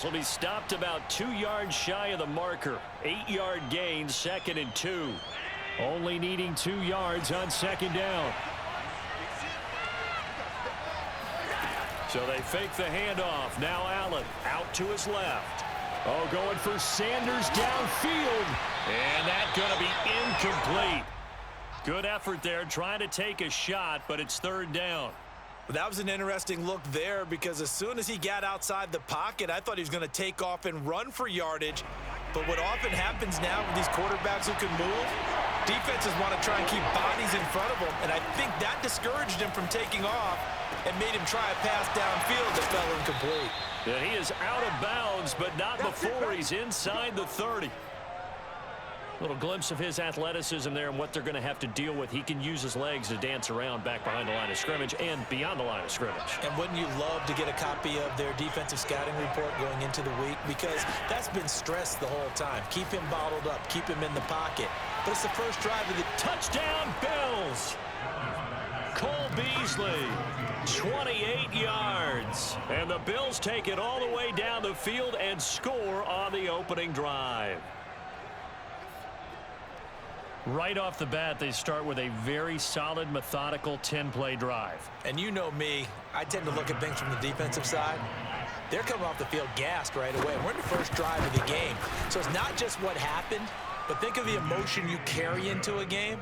Will be stopped about 2 yards shy of the marker. 8-yard gain, 2nd and 2. Only needing 2 yards on 2nd down. So they fake the handoff. Now Allen out to his left. Oh, going for Sanders downfield. And that's going to be incomplete. Good effort there trying to take a shot, but it's 3rd down. That was an interesting look there because as soon as he got outside the pocket, I thought he was going to take off and run for yardage. But what often happens now with these quarterbacks who can move, defenses want to try and keep bodies in front of them. And I think that discouraged him from taking off and made him try a pass downfield that fell incomplete. Yeah, he is out of bounds, but not before he's inside the 30. Little glimpse of his athleticism there and what they're going to have to deal with. He can use his legs to dance around back behind the line of scrimmage and beyond the line of scrimmage. And wouldn't you love to get a copy of their defensive scouting report going into the week? Because that's been stressed the whole time. Keep him bottled up. Keep him in the pocket. But it's the first drive of the touchdown Bills. Cole Beasley, 28 yards. And the Bills take it all the way down the field and score on the opening drive. Right off the bat, they start with a very solid, methodical 10-play drive. And you know me, I tend to look at things from the defensive side. They're coming off the field gassed right away. We're in the first drive of the game. So it's not just what happened, but think of the emotion you carry into a game.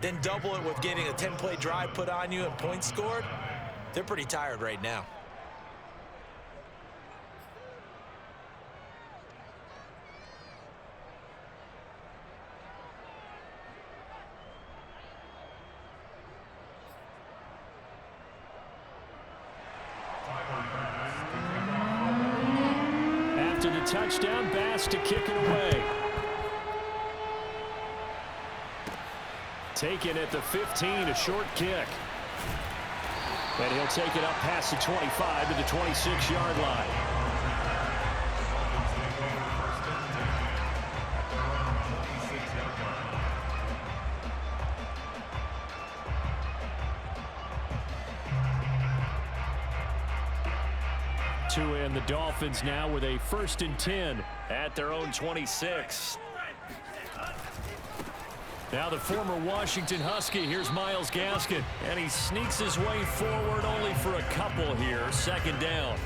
Then double it with getting a 10-play drive put on you and points scored. They're pretty tired right now. After the touchdown, Bass to kick it away. Taken at the 15, a short kick. And he'll take it up past the 25 to the 26-yard line. And the Dolphins now with a 1st and 10 at their own 26. Now the former Washington Husky, here's Myles Gaskin, and he sneaks his way forward only for a couple here, 2nd down.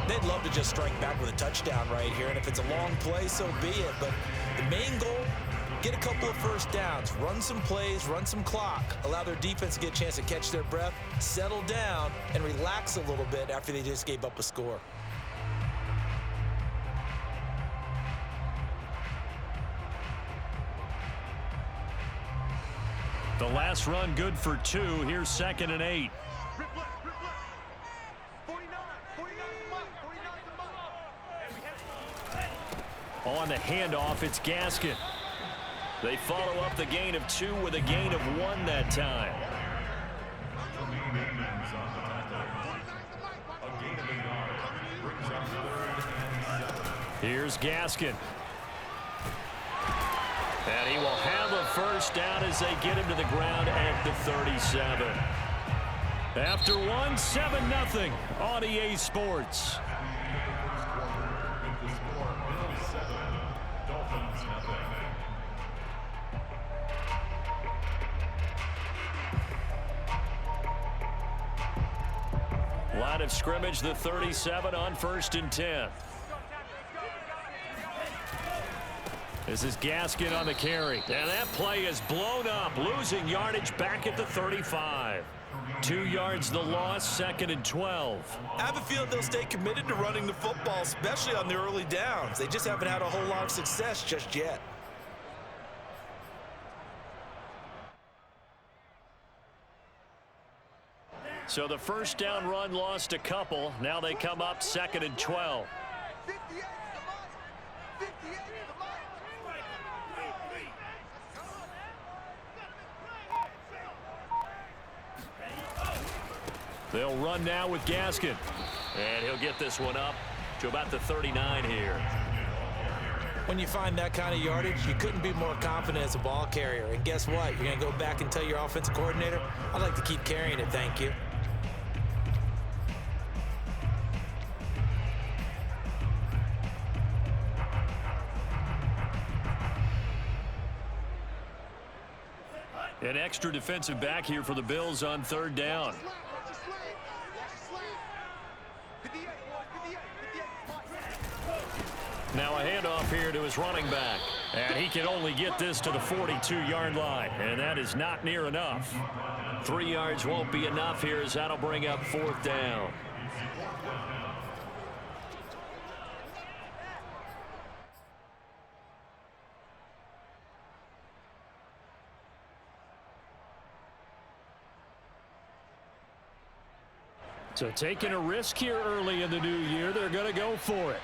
They'd love to just strike back with a touchdown right here, and if it's a long play, so be it. But the main goal, get a couple of first downs, run some plays, run some clock, allow their defense to get a chance to catch their breath, settle down, and relax a little bit after they just gave up a score. The last run good for 2. Here's 2nd and 8. On the handoff, it's Gaskin. They follow up the gain of 2 with a gain of 1 that time. Here's Gaskin. And he will have a first down as they get him to the ground at the 37. After 1, 7-0 on EA Sports. Line of scrimmage, the 37 on 1st and 10. This is Gaskin on the carry. And that play is blown up, losing yardage back at the 35. 2 yards the loss, 2nd and 12. I have a feeling they'll stay committed to running the football, especially on the early downs. They just haven't had a whole lot of success just yet. So the first down run lost a couple. Now they come up 2nd and 12. They'll run now with Gaskin. And he'll get this one up to about the 39 here. When you find that kind of yardage, you couldn't be more confident as a ball carrier. And guess what? You're going to go back and tell your offensive coordinator, I'd like to keep carrying it, thank you. An extra defensive back here for the Bills on third down. Now a handoff here to his running back. And he can only get this to the 42-yard line. And that is not near enough. 3 yards won't be enough here as that'll bring up fourth down. So taking a risk here early in the new year, they're going to go for it.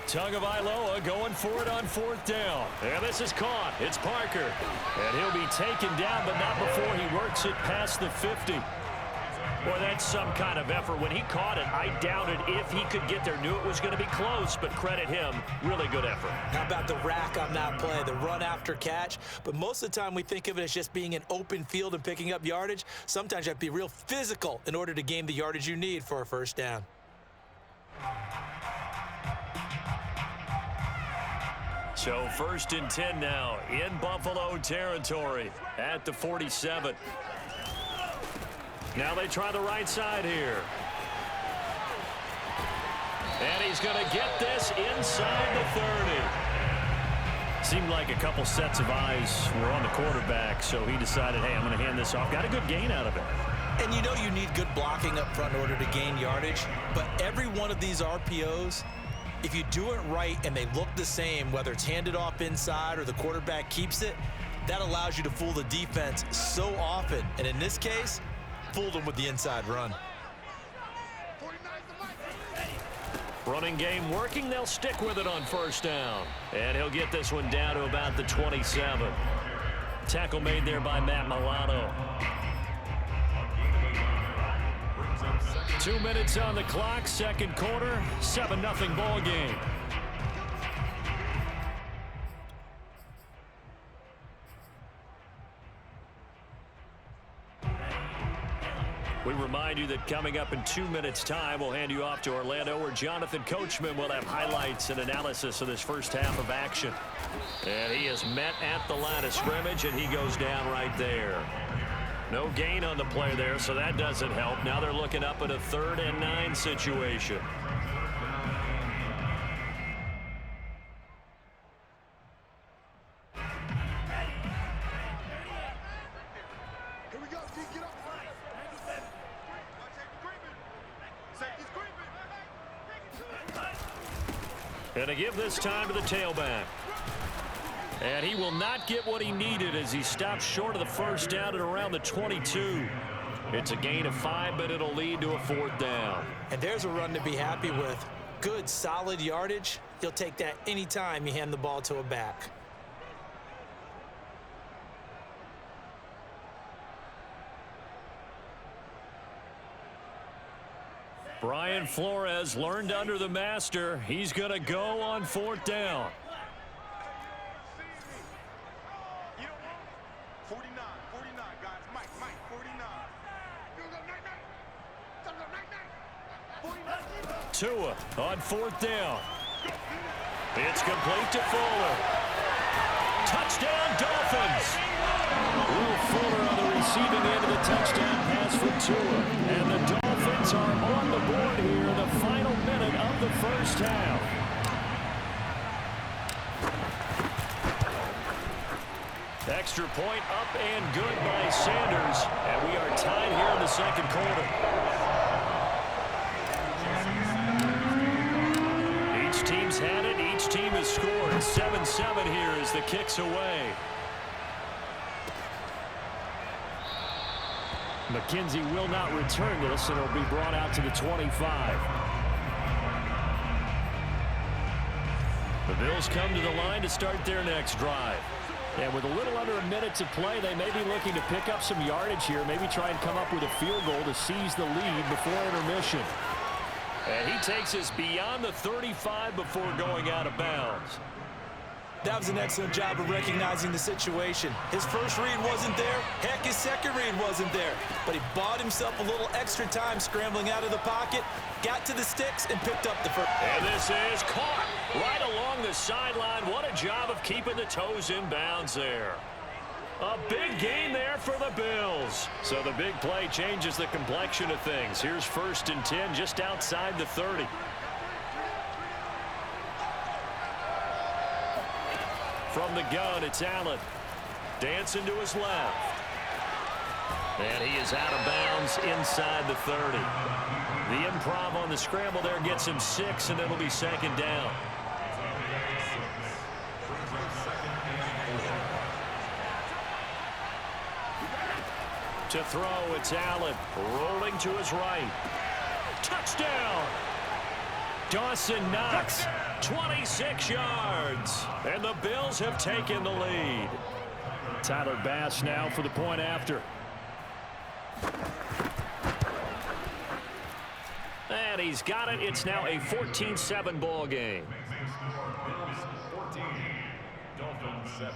Tagovailoa going for it on fourth down. And this is caught. It's Parker. And he'll be taken down, but not before he works it past the 50. Boy, that's some kind of effort. When he caught it, I doubted if he could get there. Knew it was going to be close, but credit him. Really good effort. How about the rack on that play, the run after catch? But most of the time we think of it as just being an open field and picking up yardage. Sometimes you have to be real physical in order to gain the yardage you need for a first down. So 1st and 10 now in Buffalo territory at the 47. Now they try the right side here. And he's going to get this inside the 30. Seemed like a couple sets of eyes were on the quarterback, so he decided, hey, I'm going to hand this off. Got a good gain out of it. And you know you need good blocking up front in order to gain yardage, but every one of these RPOs, if you do it right and they look the same, whether it's handed off inside or the quarterback keeps it, that allows you to fool the defense so often. And in this case, fooled them with the inside run. Running game working. They'll stick with it on first down. And he'll get this one down to about the 27. Tackle made there by Matt Milano. 2 minutes on the clock, second quarter, 7-0 ball game. We remind you that coming up in 2 minutes' time, we'll hand you off to Orlando, where Jonathan Coachman will have highlights and analysis of this first half of action. And he is met at the line of scrimmage, and he goes down right there. No gain on the play there, so that doesn't help. Now they're looking up at a 3rd and 9 situation. And to give this time to the tailback. And he will not get what he needed as he stops short of the first down at around the 22. It's a gain of 5, but it'll lead to a 4th down. And there's a run to be happy with. Good, solid yardage. He'll take that anytime you hand the ball to a back. Brian Flores learned under the master. He's going to go on 4th down. 49, guys. Mike, 49. Tua on 4th down. It's complete to Fuller. Touchdown, Dolphins. Will Fuller on the receiving end of the touchdown pass for Tua. And the Dolphins are on the board here in the final minute of the first half. Extra point up and good by Sanders. And we are tied here in the second quarter. Each team's had it. Each team has scored. 7-7 here as the kick's away. McKenzie will not return this, and it'll be brought out to the 25. The Bills come to the line to start their next drive. And with a little under a minute to play, they may be looking to pick up some yardage here, maybe try and come up with a field goal to seize the lead before intermission. And he takes us beyond the 35 before going out of bounds. That was an excellent job of recognizing the situation. His first read wasn't there. Heck, his second read wasn't there. But he bought himself a little extra time scrambling out of the pocket, got to the sticks, and picked up the first. And this is caught right along the sideline. What a job of keeping the toes in bounds there. A big gain there for the Bills. So the big play changes the complexion of things. Here's 1st and 10 just outside the 30. From the gun, it's Allen. Dancing to his left. And he is out of bounds inside the 30. The improv on the scramble there gets him 6, and it'll be 2nd down. To throw, it's Allen. Rolling to his right. Touchdown! Dawson Knox, 26 yards. And the Bills have taken the lead. Tyler Bass now for the point after. And he's got it. It's now a 14-7 ball game. 14, Dolphins 7.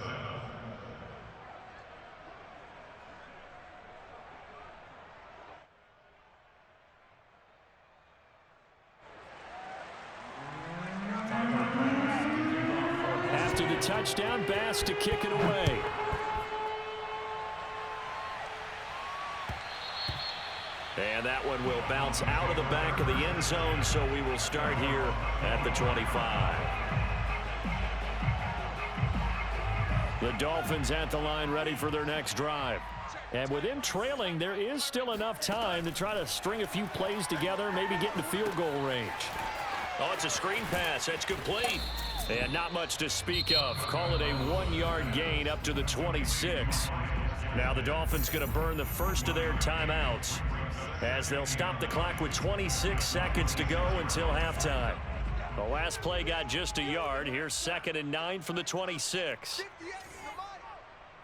After the touchdown, Bass to kick it away. And that one will bounce out of the back of the end zone, so we will start here at the 25. The Dolphins at the line ready for their next drive. And with him trailing, there is still enough time to try to string a few plays together, maybe get into field goal range. Oh, it's a screen pass. That's complete. And not much to speak of. Call it a 1-yard gain up to the 26. Now the Dolphins going to burn the first of their timeouts as they'll stop the clock with 26 seconds to go until halftime. The last play got just a yard. Here's 2nd and 9 from the 26.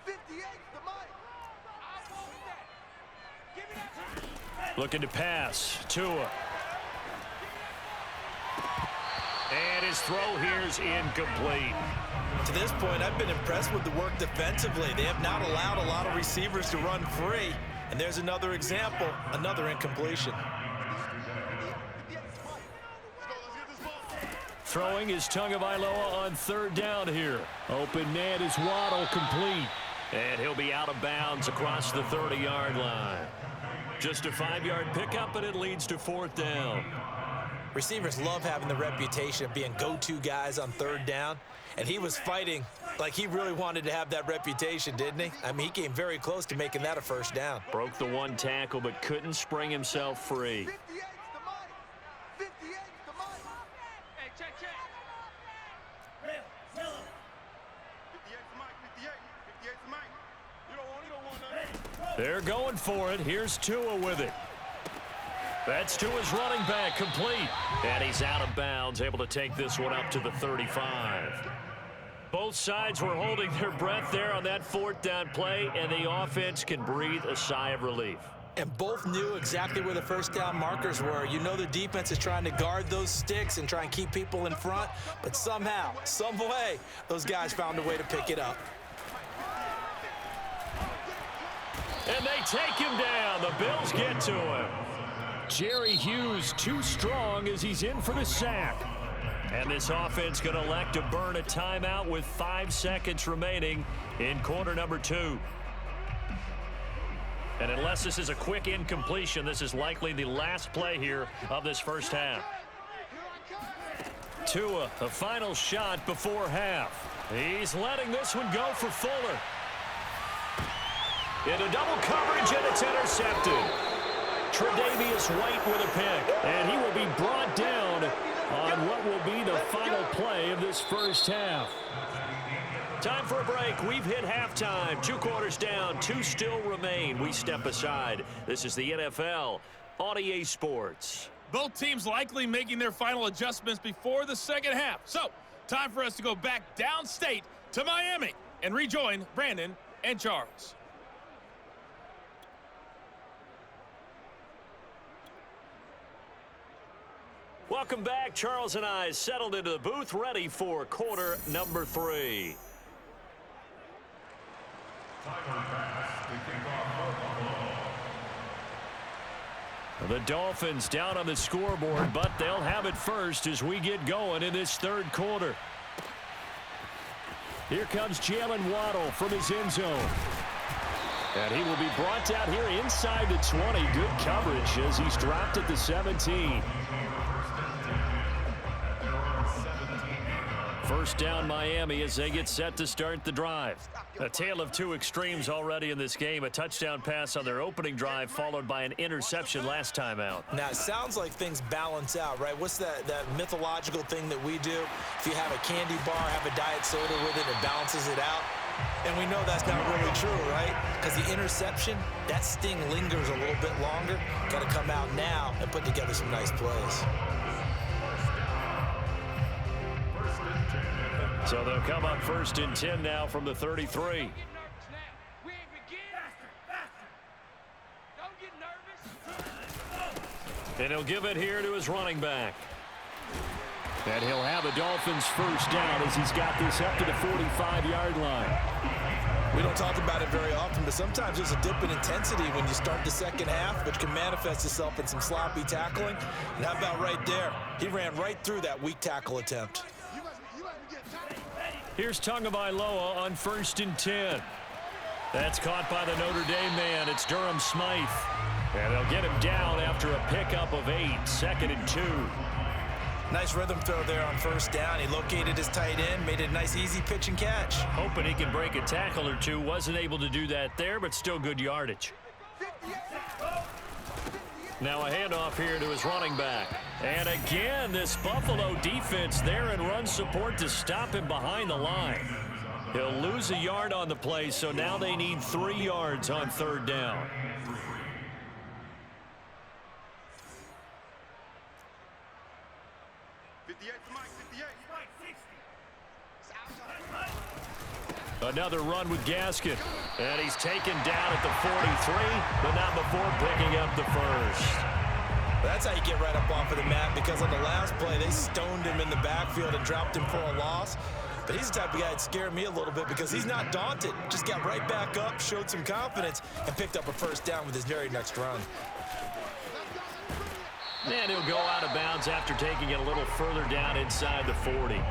58 the money. Looking to pass. Tua. And his throw here's incomplete. To this point, I've been impressed with the work defensively. They have not allowed a lot of receivers to run free. And there's another example, another incompletion. Throwing is Tagovailoa on 3rd down here. Open man is Waddle, complete. And he'll be out of bounds across the 30-yard line. Just a 5-yard pickup, and it leads to 4th down. Receivers love having the reputation of being go-to guys on 3rd down. And he was fighting like he really wanted to have that reputation, didn't he? I mean, he came very close to making that a 1st down. Broke the 1 tackle, but couldn't spring himself free. 58 the money. 58 the money. Hey, check. 58 the mic. 58 the mic. You don't want nothing. They're going for it. Here's Tua with it. That's Tua's running back, complete. And he's out of bounds, able to take this one up to the 35. Both sides were holding their breath there on that 4th down play, and the offense can breathe a sigh of relief. And both knew exactly where the 1st down markers were. You know the defense is trying to guard those sticks and try and keep people in front, but somehow, some way, those guys found a way to pick it up. And they take him down. The Bills get to him. Jerry Hughes too strong as he's in for the sack. And this offense going to elect to burn a timeout with 5 seconds remaining in quarter number 2. And unless this is a quick incompletion, this is likely the last play here of this first half. Tua, the final shot before half. He's letting this one go for Fuller. Into double coverage, and it's intercepted. Tre'Davious White with a pick, and he will be brought down on what will be the final play of this first half. Time for a break. We've hit halftime. 2 quarters down, 2 still remain. We step aside. This is the NFL on EA Sports. Both teams likely making their final adjustments before the second half. So, time for us to go back downstate to Miami and rejoin Brandon and Charles. Welcome back. Charles and I settled into the booth, ready for quarter number 3. The Dolphins down on the scoreboard, but they'll have it first as we get going in this third quarter. Here comes Jalen Waddle from his end zone. And he will be brought down here inside the 20. Good coverage as he's dropped at the 17. First down Miami as they get set to start the drive. A tale of two extremes already in this game. A touchdown pass on their opening drive followed by an interception last time out. Now, it sounds like things balance out, right? What's that mythological thing that we do? If you have a candy bar, have a diet soda with it, it balances it out. And we know that's not really true, right? Because the interception, that sting lingers a little bit longer. Got to come out now and put together some nice plays. So they'll come up first and 10 now from the 33. And he'll give it here to his running back. And he'll have the Dolphins first down as he's got this up to the 45-yard line. We don't talk about it very often, but sometimes there's a dip in intensity when you start the second half, which can manifest itself in some sloppy tackling. And how about right there? He ran right through that weak tackle attempt. Here's Tagovailoa on first and 10. That's caught by the Notre Dame man. It's Durham Smythe. And they'll get him down after a pickup of 8. 2nd and 2. Nice rhythm throw there on first down. He located his tight end, made it a nice easy pitch and catch. Hoping he can break a tackle or two. Wasn't able to do that there, but still good yardage. Now a handoff here to his running back. And again, this Buffalo defense there in run support to stop him behind the line. He'll lose a yard on the play, so now they need 3 yards on third down. Another run with Gaskin. And he's taken down at the 43, but not before picking up the first. That's how you get right up off of the mat, because on the last play, they stoned him in the backfield and dropped him for a loss. But he's the type of guy that scared me a little bit because he's not daunted. Just got right back up, showed some confidence, and picked up a first down with his very next run. And he'll go out of bounds after taking it a little further down inside the 40.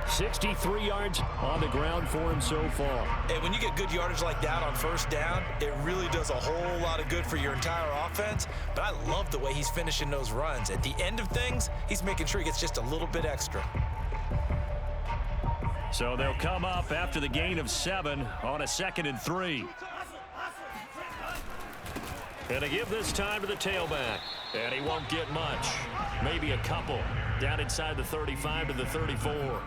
63 yards on the ground for him so far. And when you get good yardage like that on first down, it really does a whole lot of good for your entire offense. But I love the way he's finishing those runs. At the end of things, he's making sure he gets just a little bit extra. So they'll come up after the gain of 7 on a 2nd and 3. And they give this time to the tailback. And he won't get much. Maybe a couple. Down inside the 35 to the 34.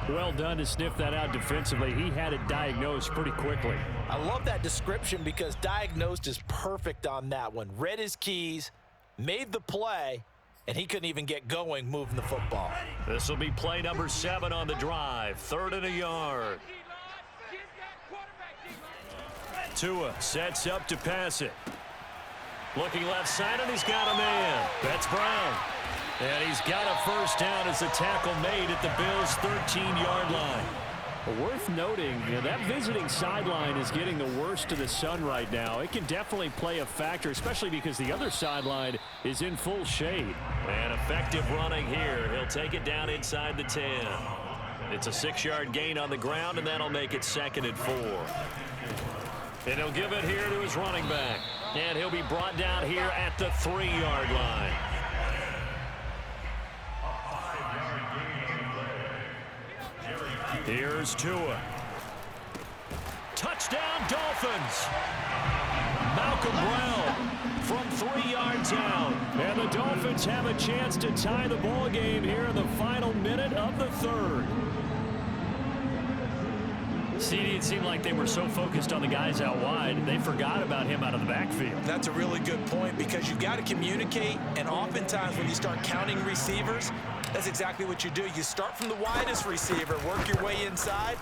Well done to sniff that out defensively. He had it diagnosed pretty quickly. I love that description because diagnosed is perfect on that one. Read his keys, made the play, and he couldn't even get going moving the football. This will be play number 7 on the drive. 3rd and a yard. Tua sets up to pass it. Looking left side, and he's got a man. That's Brown. And he's got a first down as the tackle made at the Bills' 13-yard line. Worth noting, that visiting sideline is getting the worst of the sun right now. It can definitely play a factor, especially because the other sideline is in full shade. And effective running here. He'll take it down inside the 10. It's a 6-yard gain on the ground, and that'll make it 2nd and 4. And he'll give it here to his running back. And he'll be brought down here at the 3-yard line. Here's Tua. Touchdown, Dolphins. Malcolm Brown from 3 yards out. And the Dolphins have a chance to tie the ball game here in the final minute of the 3rd. CD, it seemed like they were so focused on the guys out wide, they forgot about him out of the backfield. That's a really good point because you've got to communicate, and oftentimes when you start counting receivers, that's exactly what you do. You start from the widest receiver, work your way inside.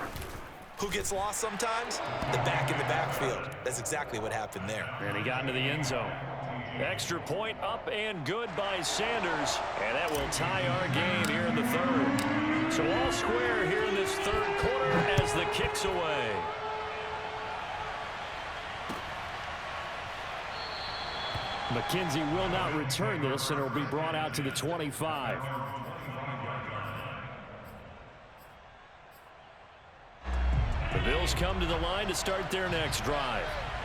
Who gets lost sometimes? The back in the backfield. That's exactly what happened there. And he got into the end zone. Extra point up and good by Sanders. And that will tie our game here in the third. So all square here in this third quarter as the kick's away. McKenzie will not return this, and it will be brought out to the 25. The Bills come to the line to start their next drive.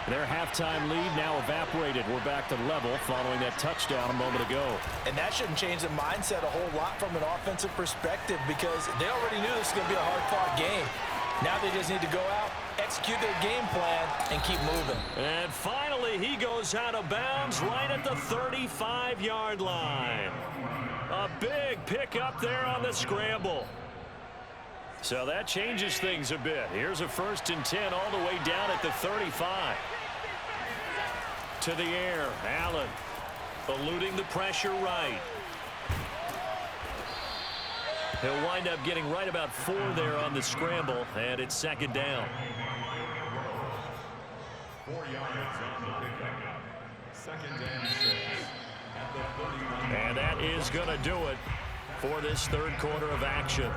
Their halftime lead now evaporated. We're back to level following that touchdown a moment ago. And that shouldn't change the mindset a whole lot from an offensive perspective because they already knew this was going to be a hard-fought game. Now they just need to go out, execute their game plan, and keep moving. And finally, he goes out of bounds right at the 35-yard line. A big pickup there on the scramble. So that changes things a bit. Here's a 1st and 10 all the way down at the 35. To the air, Allen eluding the pressure right. He'll wind up getting right about 4 there on the scramble, and it's 2nd down. 4 yards on the pickup. 2nd and 6 at the 31. And that is going to do it for this third quarter of action.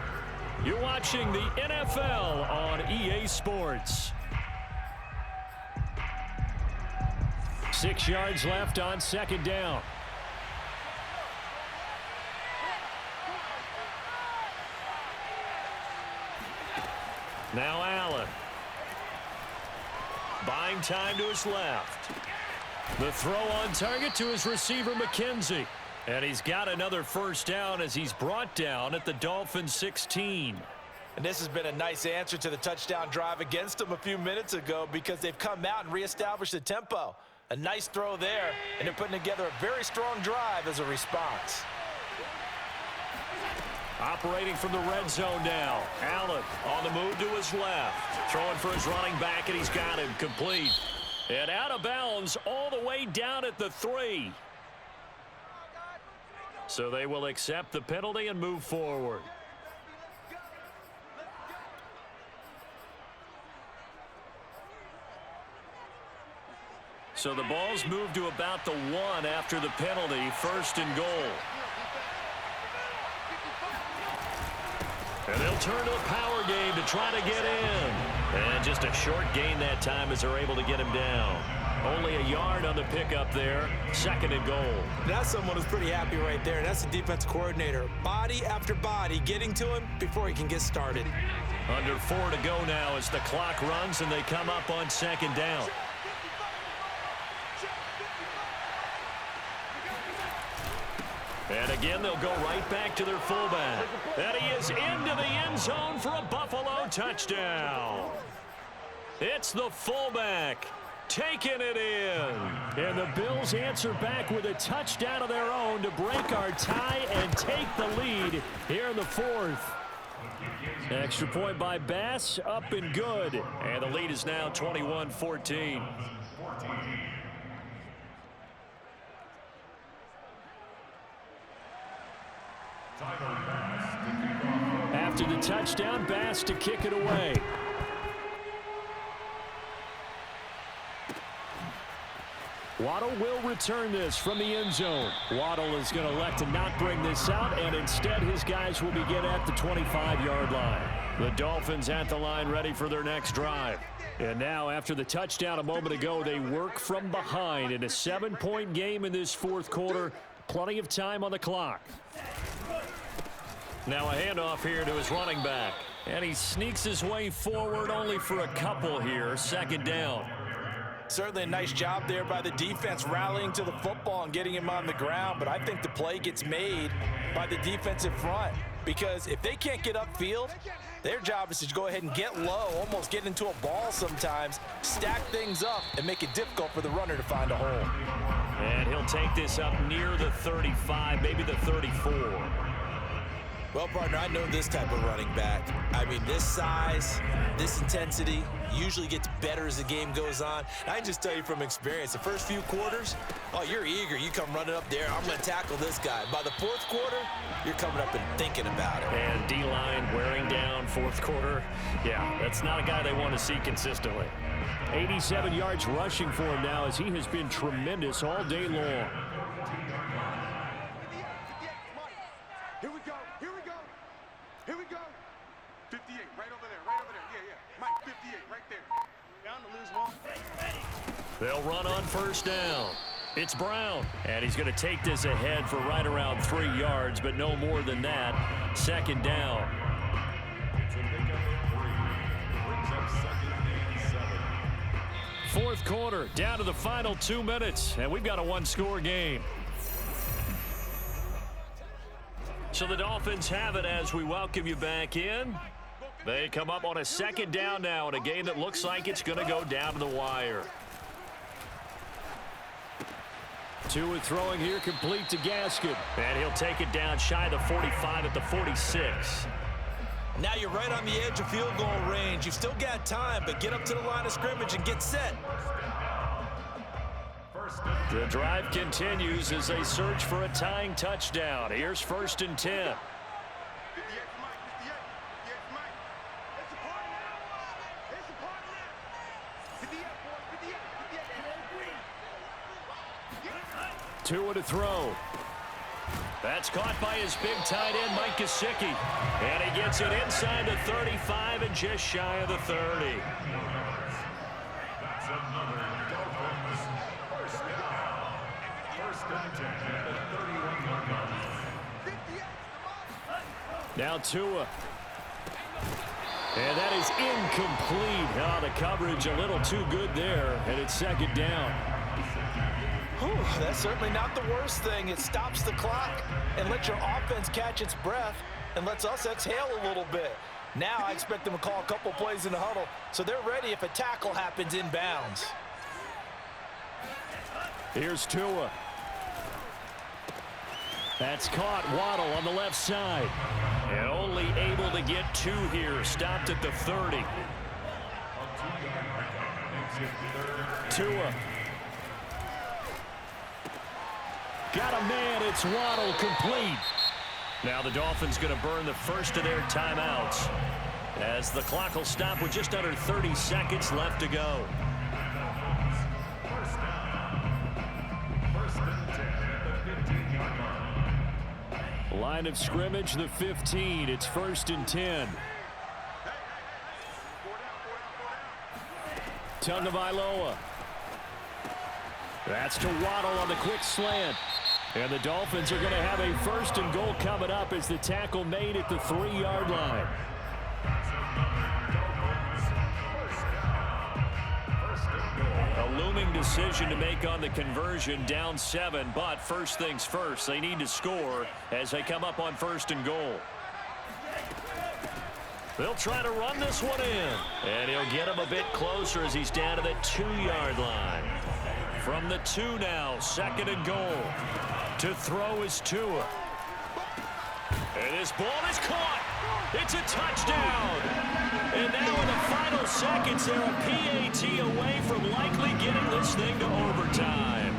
You're watching the NFL on EA Sports. 6 yards left on 2nd down. Now Allen. Buying time to his left. The throw on target to his receiver, McKenzie. And he's got another 1st down as he's brought down at the Dolphins 16. And this has been a nice answer to the touchdown drive against them a few minutes ago because they've come out and reestablished the tempo. A nice throw there, and they're putting together a very strong drive as a response. Operating from the red zone now. Allen on the move to his left. Throwing for his running back, and he's got him complete. And out of bounds all the way down at the 3. So they will accept the penalty and move forward. So the ball's moved to about the 1 after the penalty. 1st and goal. And they'll turn to the power game to try to get in. And just a short gain that time as they're able to get him down. Only a yard on the pickup there. 2nd and goal. That's someone who's pretty happy right there. That's the defense coordinator. Body after body getting to him before he can get started. Under 4 to go now as the clock runs and they come up on 2nd down. And again, they'll go right back to their fullback. And he is into the end zone for a Buffalo touchdown. It's the fullback taking it in. And the Bills answer back with a touchdown of their own to break our tie and take the lead here in the 4th. Extra point by Bass, up and good. And the lead is now 21-14. After the touchdown, Bass to kick it away. Waddle will return this from the end zone. Waddle is going to elect to not bring this out, and instead his guys will begin at the 25-yard line. The Dolphins at the line ready for their next drive. And now, after the touchdown a moment ago, they work from behind in a 7-point game in this 4th quarter. Plenty of time on the clock. Now a handoff here to his running back. And he sneaks his way forward only for a couple here. 2nd down. Certainly a nice job there by the defense rallying to the football and getting him on the ground. But I think the play gets made by the defensive front. Because if they can't get upfield, their job is to go ahead and get low, almost get into a ball sometimes, stack things up, and make it difficult for the runner to find a hole. And he'll take this up near the 35, maybe the 34. Well, partner, I know this type of running back. I mean, this size, this intensity usually gets better as the game goes on. I can just tell you from experience, the first few quarters, oh, you're eager. You come running up there, I'm going to tackle this guy. By the fourth quarter, you're coming up and thinking about it. And D-line wearing down fourth quarter. Yeah, that's not a guy they want to see consistently. 87 yards rushing for him now as he has been tremendous all day long. Here we go. Here we go. Here we go. 58, right over there. Right over there. Yeah, yeah. Mike, 58, right there. Down to lose one. They'll run on first down. It's Brown, and he's going to take this ahead for right around 3 yards, but no more than that. Second down. It's a pickup of 3. Brings up second and 7. Fourth quarter, down to the final 2 minutes, and we've got a one-score game. So the Dolphins have it as we welcome you back in. They come up on a second down now in a game that looks like it's going to go down to the wire. Tua throwing here, complete to Gaskin. And he'll take it down shy of the 45 at the 46. Now you're right on the edge of field goal range. You've still got time, but get up to the line of scrimmage and get set. The drive continues as they search for a tying touchdown. Here's 1st and 10. 58 Mike, 58. 58 Mike. It's a party now. It's a party now. 58, boys. 58. Tua to throw. That's caught by his big tight end, Mike Gesicki. And he gets it inside the 35 and just shy of the 30. That's another Dolphins first down. 1st and 10 at the 31-yard line. Now Tua. And that is incomplete. Oh, the coverage a little too good there, and it's second down. Whew, that's certainly not the worst thing. It stops the clock and lets your offense catch its breath and lets us exhale a little bit. Now I expect them to call a couple plays in the huddle so they're ready if a tackle happens inbounds. Here's Tua. That's caught. Waddle on the left side. And only able to get 2 here. Stopped at the 30. Tua. Got a man. It's Waddle, complete. Now the Dolphins going to burn the first of their timeouts as the clock will stop with just under 30 seconds left to go. First down. 1st and 10 at the 15-yard line. Line of scrimmage, the 15. It's 1st and 10. Tagovailoa. That's to Waddle on the quick slant. And the Dolphins are going to have a 1st and goal coming up as the tackle made at the 3-yard line. A looming decision to make on the conversion, down 7, but first things first, they need to score as they come up on 1st and goal. They'll try to run this one in, and he'll get him a bit closer as he's down to the 2-yard line. From the 2 now, 2nd and goal. To throw is Tua. And this ball is caught. It's a touchdown. And now in the final seconds, they're a PAT away from likely getting this thing to overtime.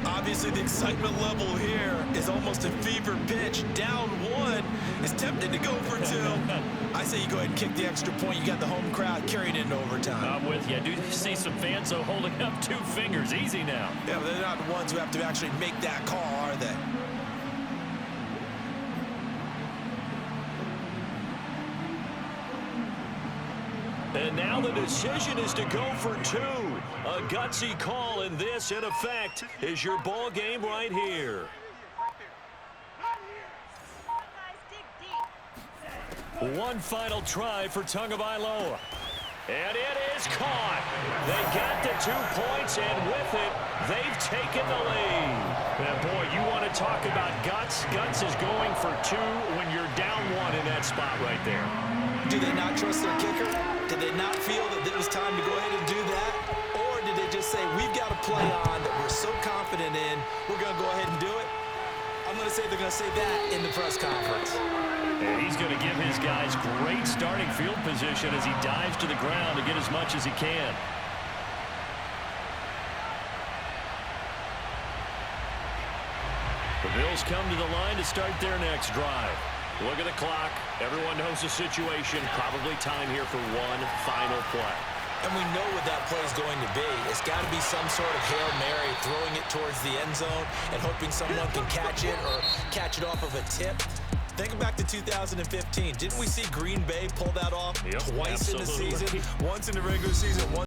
Obviously, the excitement level here is almost a fever pitch. Down 1 is tempted to go for 2. I say you go ahead and kick the extra point. You got the home crowd carrying into overtime. I'm with you. I do see some fans holding up 2 fingers. Easy now. Yeah, but they're not the ones who have to actually make that call, are they? And now the decision is to go for 2. A gutsy call, and this, in effect, is your ball game right here. One final try for Tagovailoa. And it is caught. They got the 2 points, and with it, they've taken the lead. And boy, you want to talk about guts. Guts is going for 2 when you're down 1 in that spot right there. Do they not trust their kicker? Did they not feel that it was time to go ahead and do that? Or did they just say, we've got a play on that we're so confident in, we're going to go ahead and do it? I'm going to say they're going to say that in the press conference. And he's going to give his guys great starting field position as he dives to the ground to get as much as he can. The Bills come to the line to start their next drive. Look at the clock. Everyone knows the situation. Probably time here for one final play. And we know what that play is going to be. It's got to be some sort of Hail Mary, throwing it towards the end zone and hoping someone can catch it or catch it off of a tip. Think back to 2015. Didn't we see Green Bay pull that off twice in the season? Once in the regular season, once